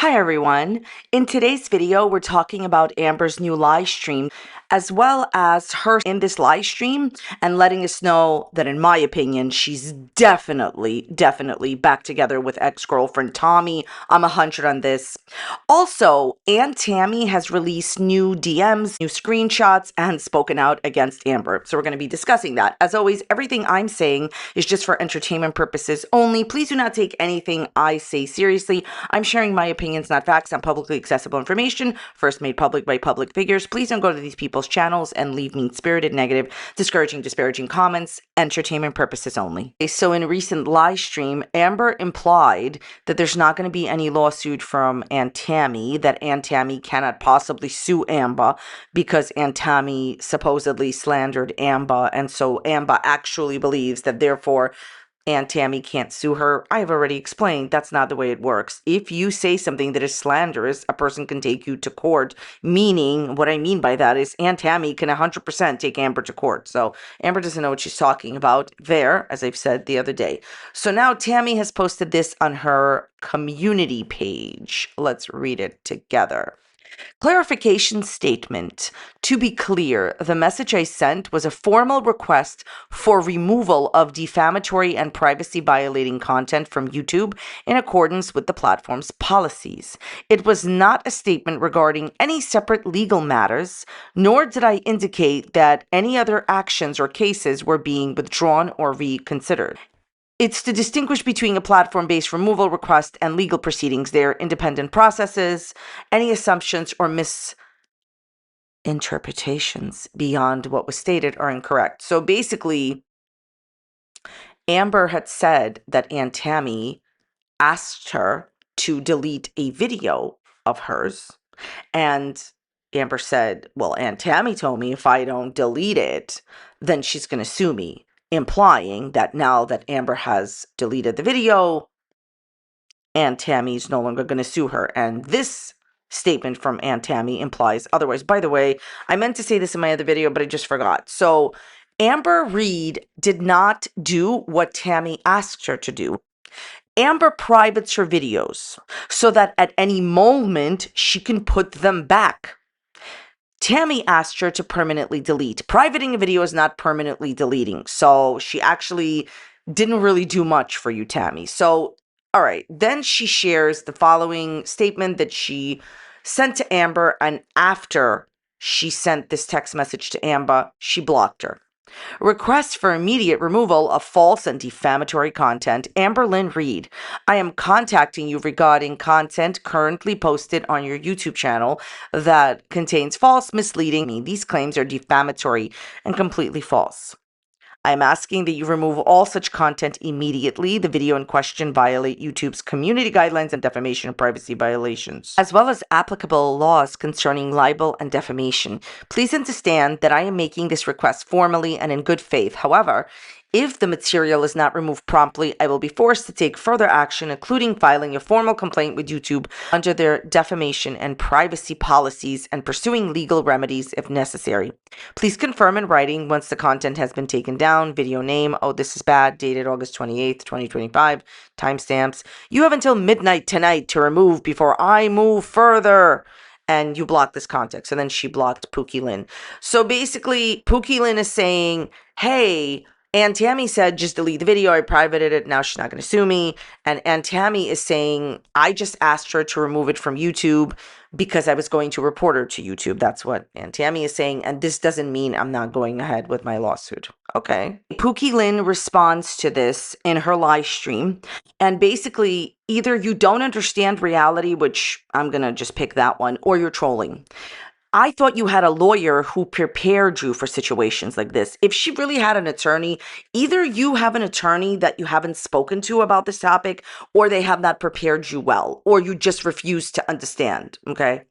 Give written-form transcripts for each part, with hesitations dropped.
Hi everyone. In today's video, we're talking about Amber's new live stream, as well as her in this live stream and letting us know that in my opinion, she's definitely back together with ex-girlfriend Tommy. I'm 100 on this. Also, Aunt Tammy has released new DMs, new screenshots, and spoken out against Amber. So we're going to be discussing that. As always, everything I'm saying is just for entertainment purposes only. Please do not take anything I say seriously. I'm sharing my opinions, not facts, on publicly accessible information, first made public by public figures. Please don't go to these people's channels and leave mean-spirited, negative, disparaging comments. Entertainment purposes only. So in a recent live stream, Amber implied that there's not going to be any lawsuit from Aunt Tammy, that Aunt Tammy cannot possibly sue Amber because Aunt Tammy supposedly slandered Amber, and so Amber actually believes that therefore Aunt Tammy can't sue her. I have already explained that's not the way it works. If you say something that is slanderous, a person can take you to court, meaning what I mean by that is Aunt Tammy can 100% take Amber to court. So Amber doesn't know what she's talking about there, as I've said the other day. So now Tammy has posted this on her community page. Let's read it together. Clarification statement. To be clear, the message I sent was a formal request for removal of defamatory and privacy violating content from YouTube in accordance with the platform's policies. It was not a statement regarding any separate legal matters, nor did I indicate that any other actions or cases were being withdrawn or reconsidered. It's to distinguish between a platform-based removal request and legal proceedings. They're independent processes. Any assumptions or misinterpretations beyond what was stated are incorrect. So basically, Amber had said that Aunt Tammy asked her to delete a video of hers. And Amber said, well, Aunt Tammy told me if I don't delete it, then she's going to sue me, implying that now that Amber has deleted the video, Aunt Tammy's no longer going to sue her. And this statement from Aunt Tammy implies otherwise. By the way, I meant to say this in my other video, but I just forgot. So Amber Reid did not do what Tammy asked her to do. Amber privates her videos so that at any moment she can put them back. Tammy asked her to permanently delete. Privating a video is not permanently deleting. So she actually didn't really do much for you, Tammy. So, all right. Then she shares the following statement that she sent to Amber, and after she sent this text message to Amber, she blocked her. Request for immediate removal of false and defamatory content. Amberlynn Reid, I am contacting you regarding content currently posted on your YouTube channel that contains false, misleading. These claims are defamatory and completely false. I am asking that you remove all such content immediately. The video in question violate YouTube's community guidelines and defamation and privacy violations, as well as applicable laws concerning libel and defamation. Please understand that I am making this request formally and in good faith. However, if the material is not removed promptly, I will be forced to take further action, including filing a formal complaint with YouTube under their defamation and privacy policies and pursuing legal remedies if necessary. Please confirm in writing once the content has been taken down. Video name, oh, this is bad, dated August 28th, 2025. Timestamps. You have until midnight tonight to remove before I move further. And you block this content. So then she blocked Pookie Lynn. So basically, Pookie Lynn is saying, hey, Aunt Tammy said, just delete the video. I privated it. Now she's not going to sue me. And Aunt Tammy is saying, I just asked her to remove it from YouTube because I was going to report her to YouTube. That's what Aunt Tammy is saying. And this doesn't mean I'm not going ahead with my lawsuit. Okay. Pookie Lynn responds to this in her live stream. And basically, either you don't understand reality, which I'm going to just pick that one, or you're trolling. I thought you had a lawyer who prepared you for situations like this. If she really had an attorney, either you have an attorney that you haven't spoken to about this topic, or they have not prepared you well, or you just refuse to understand, okay?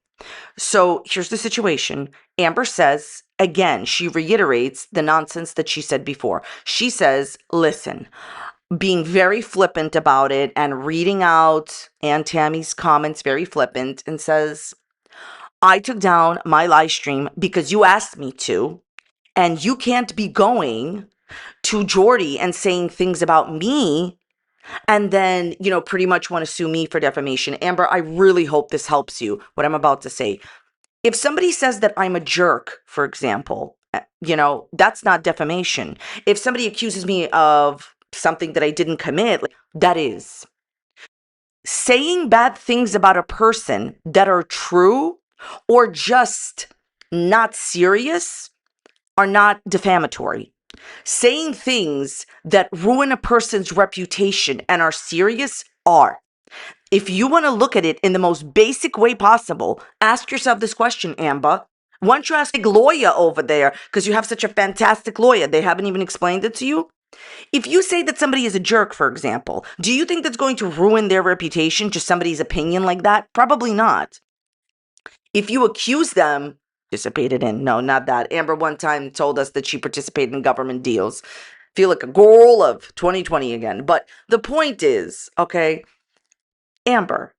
So here's the situation. Amber says, again, she reiterates the nonsense that she said before. She says, listen, being very flippant about it and reading out Aunt Tammy's comments very flippant, and says, I took down my live stream because you asked me to, and you can't be going to Jordy and saying things about me and then, pretty much want to sue me for defamation. Amber, I really hope this helps you, what I'm about to say. If somebody says that I'm a jerk, for example, that's not defamation. If somebody accuses me of something that I didn't commit, that is. Saying bad things about a person that are true or just not serious are not defamatory. Saying things that ruin a person's reputation and are serious are. If you want to look at it in the most basic way possible, ask yourself this question, Amber. Why don't you ask a lawyer over there, because you have such a fantastic lawyer? They haven't even explained it to you. If you say that somebody is a jerk, for example, do you think that's going to ruin their reputation, just somebody's opinion like that? Probably not. If you accuse them, participated in, no, not that. Amber one time told us that she participated in government deals. Feel like a girl of 2020 again. But the point is, okay, Amber,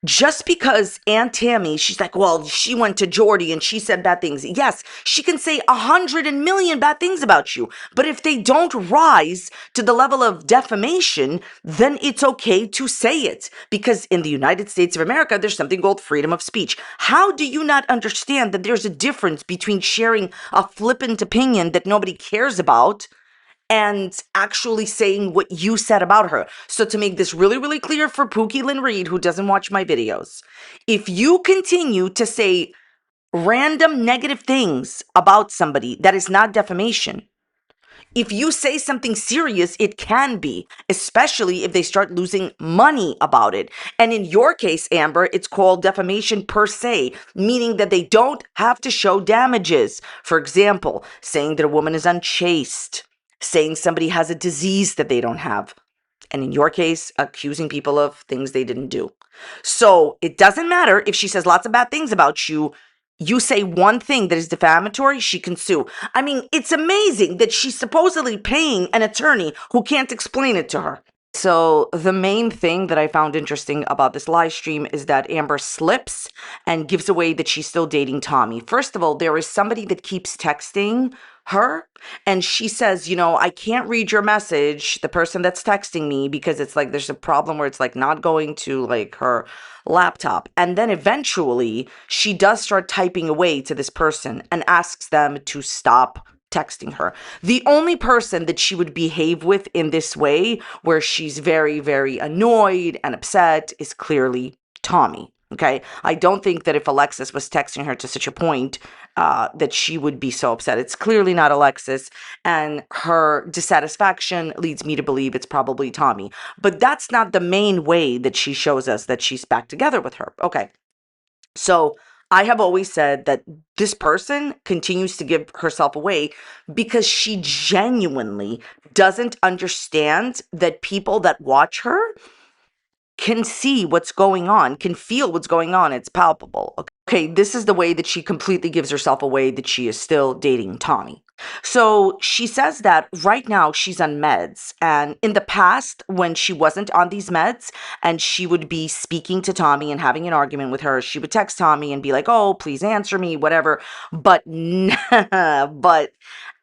just because Aunt Tammy, she's like, well, she went to Jordy and she said bad things. Yes, she can say 100 million bad things about you. But if they don't rise to the level of defamation, then it's okay to say it. Because in the United States of America, there's something called freedom of speech. How do you not understand that there's a difference between sharing a flippant opinion that nobody cares about and actually saying what you said about her? So to make this really, really clear for Amberlynn Reid, who doesn't watch my videos, if you continue to say random negative things about somebody, that is not defamation. If you say something serious, it can be, especially if they start losing money about it. And in your case, Amber, it's called defamation per se, meaning that they don't have to show damages. For example, saying that a woman is unchaste, saying somebody has a disease that they don't have. And in your case, accusing people of things they didn't do. So it doesn't matter if she says lots of bad things about you. You say one thing that is defamatory, she can sue. I mean, it's amazing that she's supposedly paying an attorney who can't explain it to her. So the main thing that I found interesting about this live stream is that Amber slips and gives away that she's still dating Tommy. First of all, there is somebody that keeps texting her and she says, I can't read your message, the person that's texting me, because it's like there's a problem where it's like not going to like her laptop. And then eventually she does start typing away to this person and asks them to stop texting her. The only person that she would behave with in this way, where she's very, very annoyed and upset, is clearly Tommy. Okay. I don't think that if Alexis was texting her to such a point that she would be so upset. It's clearly not Alexis, and her dissatisfaction leads me to believe it's probably Tommy. But that's not the main way that she shows us that she's back together with her. Okay. So I have always said that this person continues to give herself away because she genuinely doesn't understand that people that watch her can see what's going on, can feel what's going on. It's palpable. Okay, this is the way that she completely gives herself away that she is still dating Tommy. So she says that right now she's on meds. And in the past, when she wasn't on these meds and she would be speaking to Tommy and having an argument with her, she would text Tommy and be like, oh, please answer me, whatever. But, but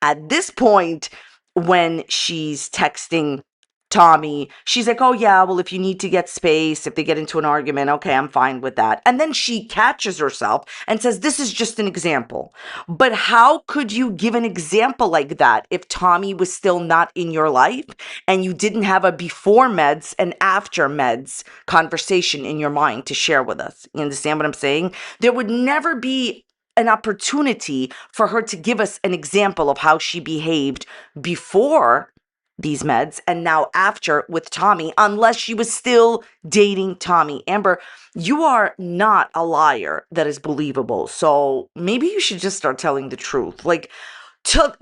at this point, when she's texting Tommy, she's like, oh yeah, well, if you need to get space, if they get into an argument, okay, I'm fine with that. And then she catches herself and says, this is just an example. But how could you give an example like that if Tommy was still not in your life and you didn't have a before meds and after meds conversation in your mind to share with us? You understand what I'm saying? There would never be an opportunity for her to give us an example of how she behaved before these meds and now after with Tommy, unless she was still dating Tommy. Amber, you are not a liar that is believable. So maybe you should just start telling the truth.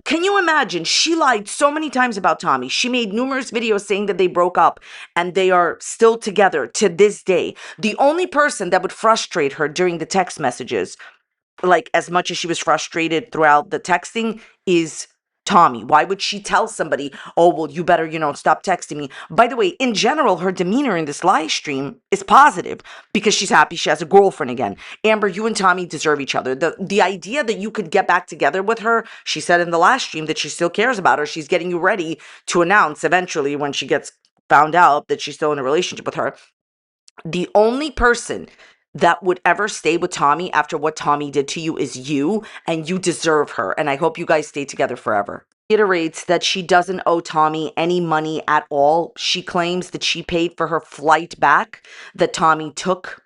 Can you imagine? She lied so many times about Tommy. She made numerous videos saying that they broke up and they are still together to this day. The only person that would frustrate her during the text messages, like as much as she was frustrated throughout the texting, is Tommy. Why would she tell somebody, oh, well, you better, stop texting me? By the way, in general, her demeanor in this live stream is positive because she's happy she has a girlfriend again. Amber, you and Tommy deserve each other. The idea that you could get back together with her, she said in the last stream that she still cares about her. She's getting you ready to announce eventually when she gets found out that she's still in a relationship with her. The only person that would ever stay with Tommy after what Tommy did to you is you, and you deserve her. And I hope you guys stay together forever. Reiterates that she doesn't owe Tommy any money at all. She claims that she paid for her flight back that Tommy took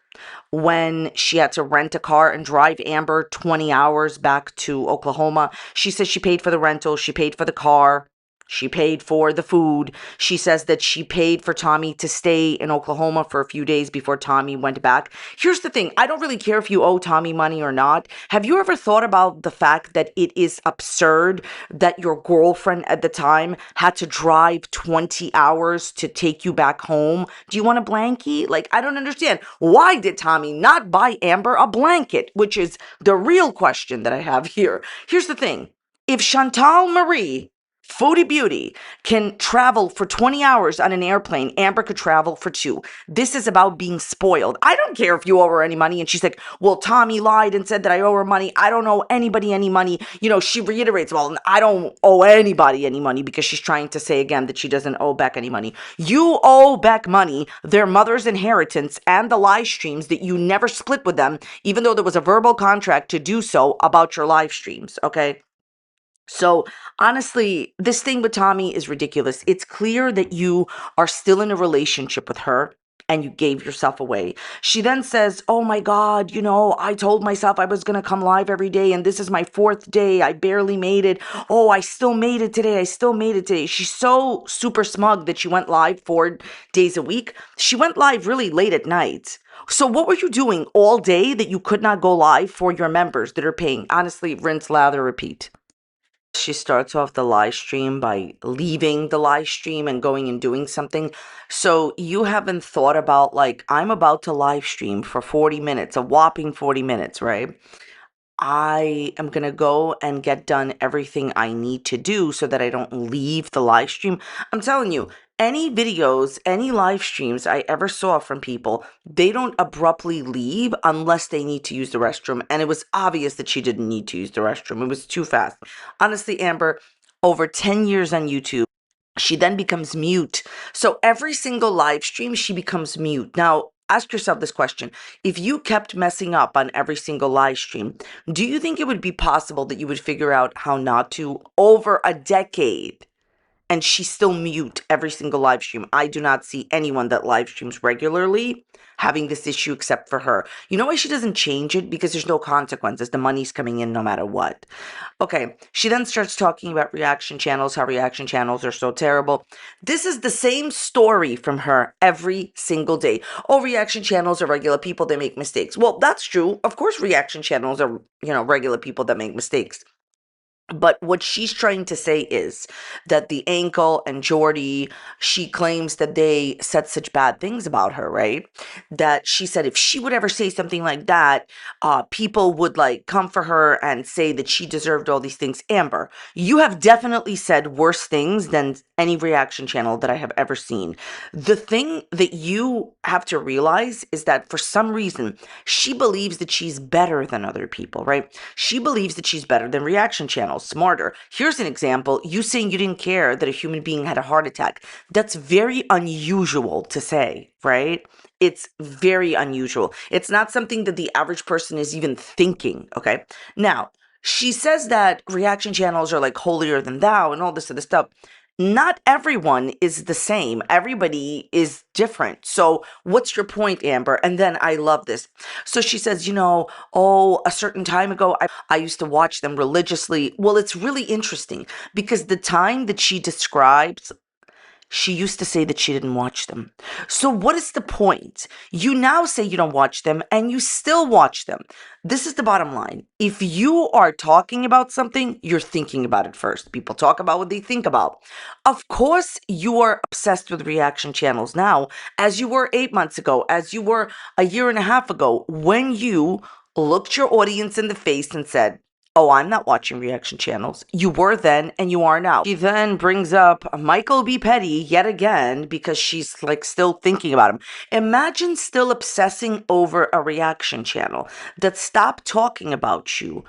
when she had to rent a car and drive Amber 20 hours back to Oklahoma. She says she paid for the rental, she paid for the car, she paid for the food. She says that she paid for Tommy to stay in Oklahoma for a few days before Tommy went back. Here's the thing. I don't really care if you owe Tommy money or not. Have you ever thought about the fact that it is absurd that your girlfriend at the time had to drive 20 hours to take you back home? Do you want a blankie? Like, I don't understand. Why did Tommy not buy Amber a blanket? Which is the real question that I have here. Here's the thing. If Chantal Marie, Foodie Beauty, can travel for 20 hours on an airplane, Amber could travel for 2. This is about being spoiled. I don't care if you owe her any money. And she's like, well, Tommy lied and said that I owe her money. I don't owe anybody any money. You know, she reiterates, well, I don't owe anybody any money, because she's trying to say again that she doesn't owe Beck any money. You owe Beck money, their mother's inheritance, and the live streams that you never split with them, even though there was a verbal contract to do so about your live streams, okay? So honestly, this thing with Tommy is ridiculous. It's clear that you are still in a relationship with her and you gave yourself away. She then says, oh my God, you know, I told myself I was going to come live every day and this is my 4th day. I barely made it. Oh, I still made it today. I still made it today. She's so super smug that she went live 4 days a week. She went live really late at night. So what were you doing all day that you could not go live for your members that are paying? Honestly, rinse, lather, repeat. She starts off the live stream by leaving the live stream and going and doing something. So you haven't thought about, like, I'm about to live stream for 40 minutes, a whopping 40 minutes, right? I am going to go and get done everything I need to do so that I don't leave the live stream. I'm telling you, any videos, any live streams I ever saw from people, they don't abruptly leave unless they need to use the restroom. And it was obvious that she didn't need to use the restroom. It was too fast. Honestly, Amber, over 10 years on YouTube, she then becomes mute. So every single live stream, she becomes mute. Now, ask yourself this question. If you kept messing up on every single live stream, do you think it would be possible that you would figure out how not to over a decade? And she's still mute every single live stream. I do not see anyone that live streams regularly having this issue except for her. You know why she doesn't change it? Because there's no consequences. The money's coming in no matter what. Okay, she then starts talking about reaction channels, how reaction channels are so terrible. This is the same story from her every single day. Oh, reaction channels are regular people that make mistakes. Well, that's true. Of course, reaction channels are, regular people that make mistakes. But what she's trying to say is that the ankle and Jordy, she claims that they said such bad things about her, right? That she said if she would ever say something like that, people would like come for her and say that she deserved all these things. Amber, you have definitely said worse things than any reaction channel that I have ever seen. The thing that you have to realize is that for some reason, she believes that she's better than other people, right? She believes that she's better than reaction channels, smarter. Here's an example. You saying you didn't care that a human being had a heart attack. That's very unusual to say, right? It's very unusual. It's not something that the average person is even thinking, okay? Now, she says that reaction channels are like holier than thou and all this other stuff. Not everyone is the same. Everybody is different. So what's your point, Amber? And then I love this. So she says, a certain time ago, I used to watch them religiously. Well, it's really interesting because the time that she describes, she used to say that she didn't watch them. So what is the point? You now say you don't watch them and you still watch them. This is the bottom line. If you are talking about something, you're thinking about it first. People talk about what they think about. Of course, you are obsessed with reaction channels now, as you were 8 months ago, as you were a year and a half ago, when you looked your audience in the face and said, oh, I'm not watching reaction channels. You were then and you are now. She then brings up Michael B. Petty yet again because she's like still thinking about him. Imagine still obsessing over a reaction channel that stopped talking about you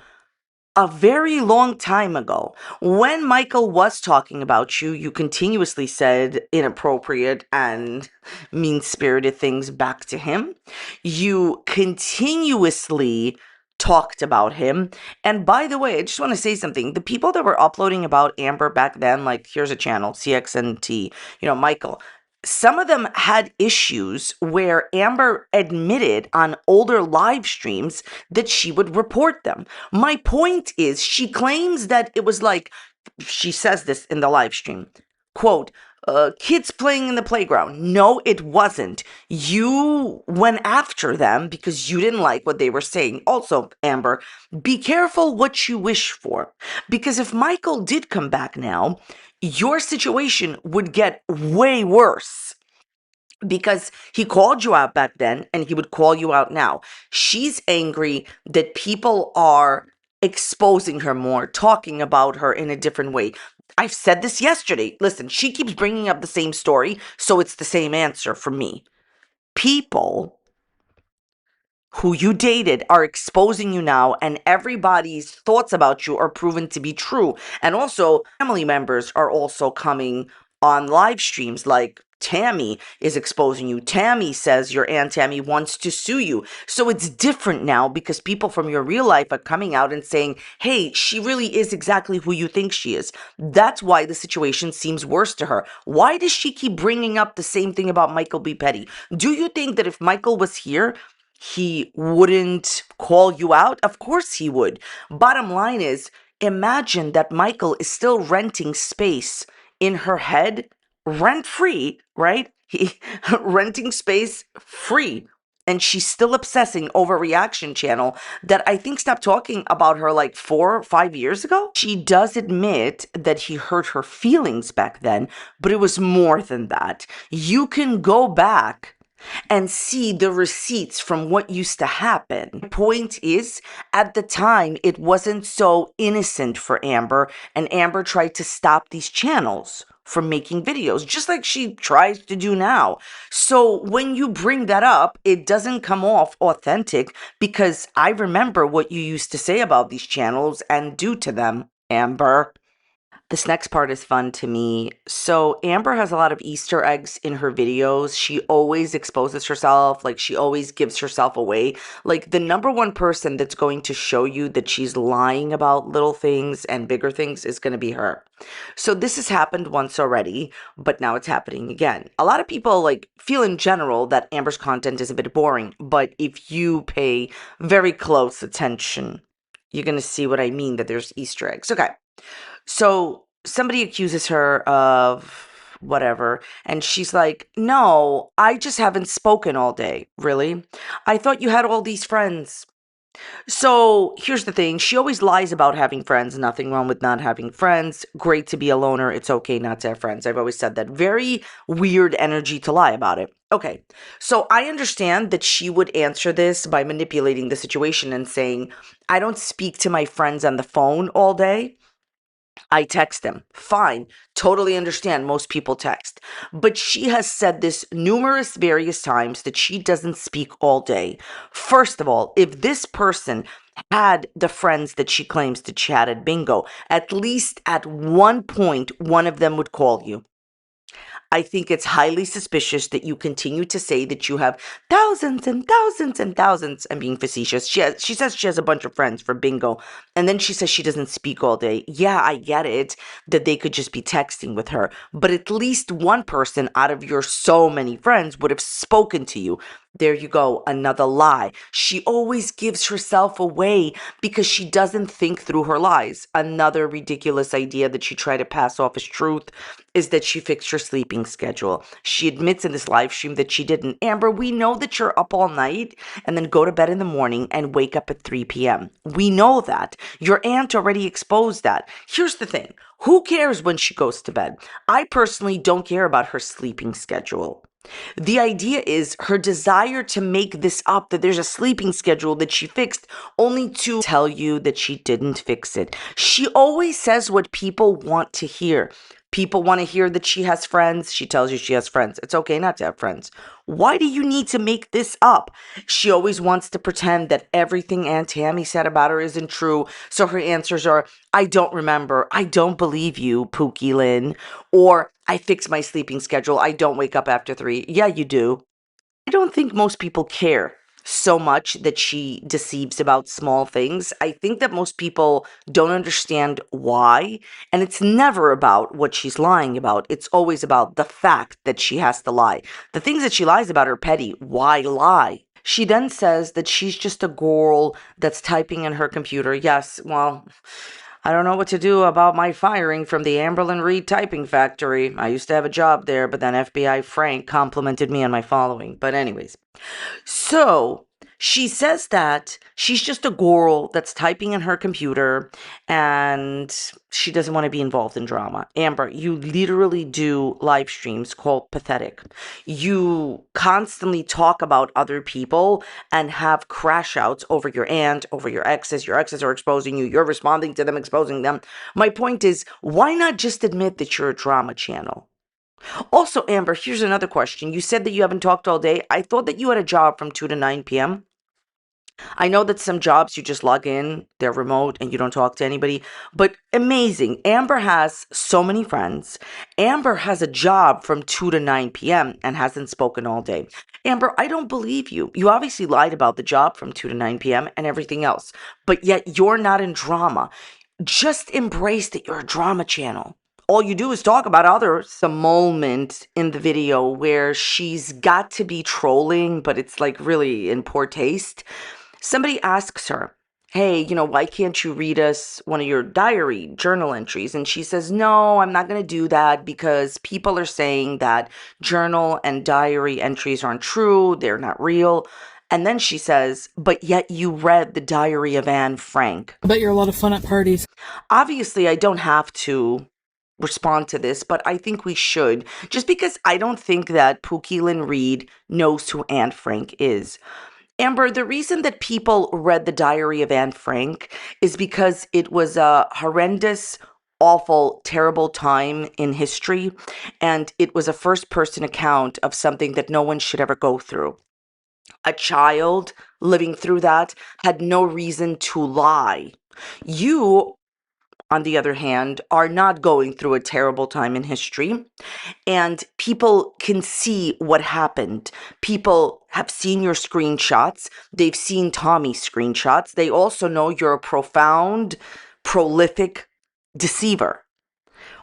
a very long time ago, when Michael was talking about you, you continuously said inappropriate and mean spirited things back to him. You continuously talked about him. And by the way, I just want to say something. The people that were uploading about Amber back then, like, here's a channel, CXNT, Michael. Some of them had issues where Amber admitted on older live streams that she would report them. My point is, she claims that it was like, she says this in the live stream, quote, kids playing in the playground. No, it wasn't. You went after them because you didn't like what they were saying. Also, Amber, be careful what you wish for. Because if Michael did come back now, your situation would get way worse because he called you out back then and he would call you out now. She's angry that people are exposing her more, talking about her in a different way. I've said this yesterday. Listen, she keeps bringing up the same story, so it's the same answer for me. People who you dated are exposing you now, and everybody's thoughts about you are proven to be true. And also, family members are also coming on live streams, like Tammy is exposing you. Tammy says your Aunt Tammy wants to sue you. So it's different now because people from your real life are coming out and saying, hey, she really is exactly who you think she is. That's why the situation seems worse to her. Why does she keep bringing up the same thing about Michael B. Petty? Do you think that if Michael was here, he wouldn't call you out? Of course he would. Bottom line is, imagine that Michael is still renting space in her head, rent free, right? He renting space free. And she's still obsessing over Reaction Channel that I think stopped talking about her like 4 or 5 years ago. She does admit that he hurt her feelings back then, but it was more than that. You can go back and see the receipts from what used to happen. Point is, at the time, it wasn't so innocent for Amber, and Amber tried to stop these channels from making videos, just like she tries to do now. So when you bring that up, it doesn't come off authentic because I remember what you used to say about these channels and do to them, Amber. This next part is fun to me. So Amber has a lot of Easter eggs in her videos. She always exposes herself, like she always gives herself away. Like the number one person that's going to show you that she's lying about little things and bigger things is going to be her. So this has happened once already, but now it's happening again. A lot of people like feel in general that Amber's content is a bit boring, but if you pay very close attention, you're going to see what I mean, that there's Easter eggs. Okay. So somebody accuses her of whatever, and she's like, no, I just haven't spoken all day. Really? I thought you had all these friends. So here's the thing. She always lies about having friends. Nothing wrong with not having friends. Great to be a loner. It's okay not to have friends. I've always said that. Very weird energy to lie about it. Okay. So I understand that she would answer this by manipulating the situation and saying, I don't speak to my friends on the phone all day. I text them. Fine. Totally understand. Most people text. But she has said this various times that she doesn't speak all day. First of all, if this person had the friends that she claims to chat at bingo, at least at one point, one of them would call you. I think it's highly suspicious that you continue to say that you have thousands and thousands and thousands. I'm being facetious. She says she has a bunch of friends for bingo. And then she says she doesn't speak all day. Yeah, I get it that they could just be texting with her. But at least one person out of your so many friends would have spoken to you. There you go, another lie. She always gives herself away because she doesn't think through her lies. Another ridiculous idea that she tried to pass off as truth is that she fixed her sleeping schedule. She admits in this live stream that she didn't. Amber, we know that you're up all night and then go to bed in the morning and wake up at 3 p.m. We know that. Your aunt already exposed that. Here's the thing. Who cares when she goes to bed? I personally don't care about her sleeping schedule. The idea is her desire to make this up, that there's a sleeping schedule that she fixed, only to tell you that she didn't fix it. She always says what people want to hear. People want to hear that she has friends. She tells you she has friends. It's okay not to have friends. Why do you need to make this up? She always wants to pretend that everything Aunt Tammy said about her isn't true. So her answers are, I don't remember. I don't believe you, Pookie Lynn. Or, I fix my sleeping schedule. I don't wake up after 3. Yeah, you do. I don't think most people care so much that she deceives about small things. I think that most people don't understand why, and it's never about what she's lying about. It's always about the fact that she has to lie. The things that she lies about are petty. Why lie? She then says that she's just a girl that's typing in her computer. Yes, well, I don't know what to do about my firing from the Amberlynn Reid typing factory. I used to have a job there, but then FBI Frank complimented me on my following. But anyways, so she says that she's just a girl that's typing in her computer and she doesn't want to be involved in drama. Amber, you literally do live streams called Pathetic. You constantly talk about other people and have crash outs over your aunt, over your exes. Your exes are exposing you. You're responding to them, exposing them. My point is, why not just admit that you're a drama channel? Also, Amber, here's another question. You said that you haven't talked all day. I thought that you had a job from 2 to 9 p.m. I know that some jobs you just log in, they're remote, and you don't talk to anybody, but amazing. Amber has so many friends. Amber has a job from 2 to 9 p.m. and hasn't spoken all day. Amber, I don't believe you. You obviously lied about the job from 2 to 9 p.m. and everything else, but yet you're not in drama. Just embrace that you're a drama channel. All you do is talk about others. The moment in the video where she's got to be trolling, but it's like really in poor taste. Somebody asks her, hey, why can't you read us one of your diary journal entries? And she says, no, I'm not going to do that because people are saying that journal and diary entries aren't true. They're not real. And then she says, but yet you read the diary of Anne Frank. I bet you're a lot of fun at parties. Obviously, I don't have to respond to this, but I think we should, just because I don't think that Amberlynn Reid knows who Anne Frank is. Amber, the reason that people read the diary of Anne Frank is because it was a horrendous, awful, terrible time in history, and it was a first-person account of something that no one should ever go through. A child living through that had no reason to lie. You, on the other hand, are not going through a terrible time in history, and people can see what happened. People have seen your screenshots. They've seen Tommy's screenshots. They also know you're a profound, prolific deceiver.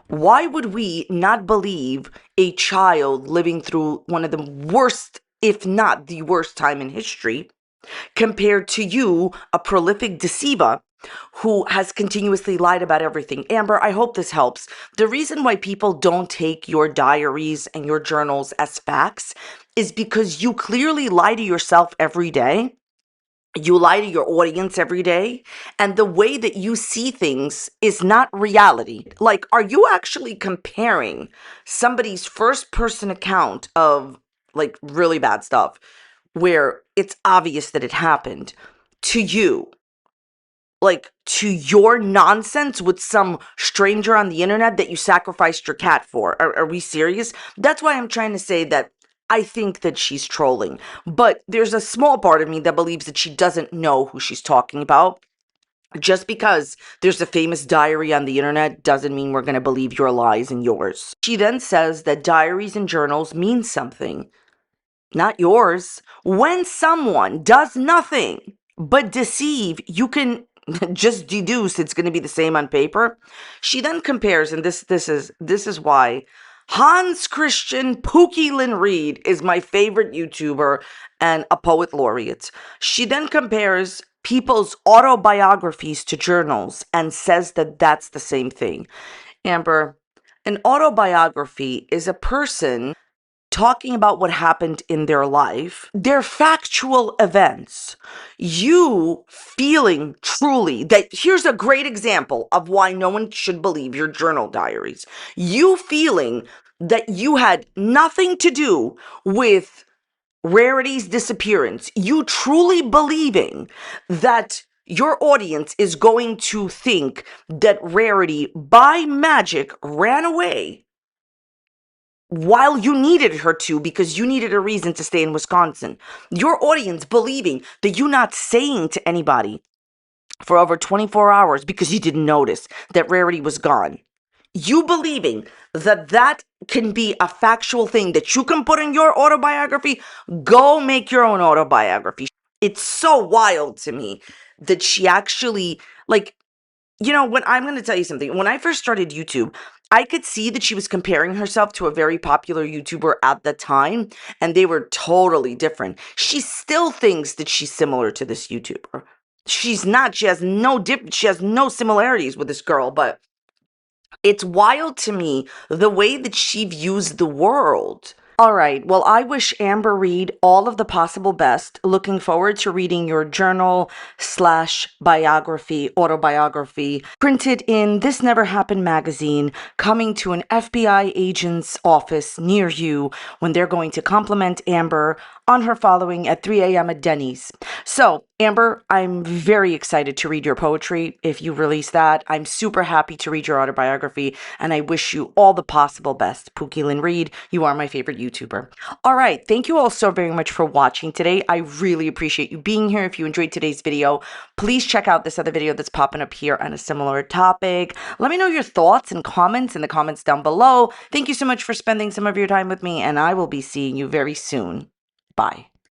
Why would we not believe a child living through one of the worst, if not the worst time in history, compared to you, a prolific deceiver who has continuously lied about everything? Amber, I hope this helps. The reason why people don't take your diaries and your journals as facts is because you clearly lie to yourself every day. You lie to your audience every day, and the way that you see things is not reality. Like, are you actually comparing somebody's first person account of like really bad stuff where it's obvious that it happened to you, like to your nonsense with some stranger on the internet that you sacrificed your cat for? Are we serious? That's why I'm trying to say that I think that she's trolling, but there's a small part of me that believes that she doesn't know who she's talking about. Just because there's a famous diary on the internet doesn't mean we're going to believe your lies and yours. She then says that diaries and journals mean something, not yours. When someone does nothing but deceive, you can just deduce it's going to be the same on paper. She then compares, and this is why Hans Christian Amberlynn Reid is my favorite YouTuber and a poet laureate. She then compares people's autobiographies to journals and says that that's the same thing. Amber, an autobiography is a person talking about what happened in their life. They're factual events. You feeling truly that, here's a great example of why no one should believe your journal diaries. You feeling that you had nothing to do with Rarity's disappearance. You truly believing that your audience is going to think that Rarity, by magic, ran away while you needed her to because you needed a reason to stay in Wisconsin. Your audience believing that you're not saying to anybody for over 24 hours because you didn't notice that Rarity was gone. You believing that that can be a factual thing that you can put in your autobiography, go make your own autobiography. It's so wild to me that she actually, like, when I'm going to tell you something, when I first started YouTube, I could see that she was comparing herself to a very popular YouTuber at the time, and they were totally different. She still thinks that she's similar to this YouTuber. She's not. She has no similarities with this girl, but it's wild to me the way that she views the world. All right. Well, I wish Amber Reid all of the possible best. Looking forward to reading your journal slash biography, autobiography, printed in This Never Happened magazine, coming to an FBI agent's office near you when they're going to compliment Amber on her following at 3 a.m. at Denny's. So, Amber, I'm very excited to read your poetry if you release that. I'm super happy to read your autobiography, and I wish you all the possible best. Amberlynn Reid, you are my favorite YouTuber. All right, thank you all so very much for watching today. I really appreciate you being here. If you enjoyed today's video, please check out this other video that's popping up here on a similar topic. Let me know your thoughts and comments in the comments down below. Thank you so much for spending some of your time with me, and I will be seeing you very soon. Bye.